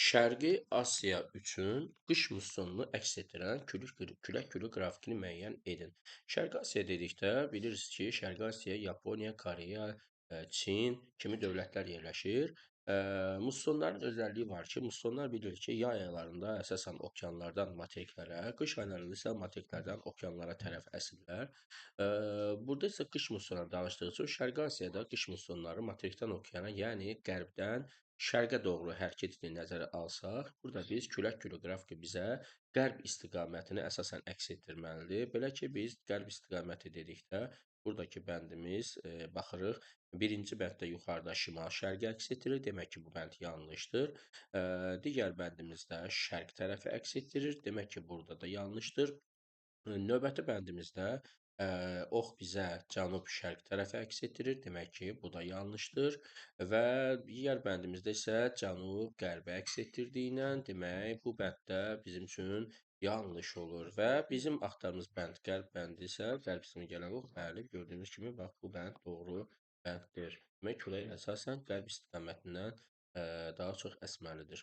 Şərqi Asiya üçün qış mussonunu əks etdirən külək qrafikini müəyyən edin. Şərqi Asiya dedikdə bilirsiniz ki, Şərqi Asiyaya Yaponiya, Koreya, Çin kimi dövlətlər yerləşir. Mussonların özəlliyi var ki, mussonlar bilirik ki, yay aylarında əsasən okeanlardan materiklərə, qış aylarında isə materiklərdən okeanlara tərəf əsirlər. Burada isə qış mussonlarından danışdığımız üçün Şərqi Asiyada qış mussonları materikdən okeana, yəni qərbdən şərqə doğru hərəkət etdiyini nəzərə alsaq, burada biz külək qrafiki bizə qərb istiqamətini əsasən əks etdirməlidir. Belə ki, biz qərb istiqaməti dedikdə buradakı bəndimiz baxırıq. Birinci bənddə yuxarıda şimal-şərqi əks etdirir. Demək ki, bu bənd yanlışdır. Digər bəndimizdə şərq tərəfi əks etdirir. Demək ki, burada da yanlışdır. Növbəti bəndimizdə ox bizə cənub-şərq tərəfi əks etdirir. Demək ki, bu da yanlışdır. Və digər bəndimizdə isə cənub-qərbə əks etdirdiyindən, demək, bu bənddə bizim üçün yanlış olur. Və bizim axtardığımız bənd qərb bəndi isə qərb kimi gələn ox, bəli, gördüyünüz kimi, bax, bu bənd doğru bənddir. Demək, külək əsasən qərb istiqamətindən daha çox əsməlidir.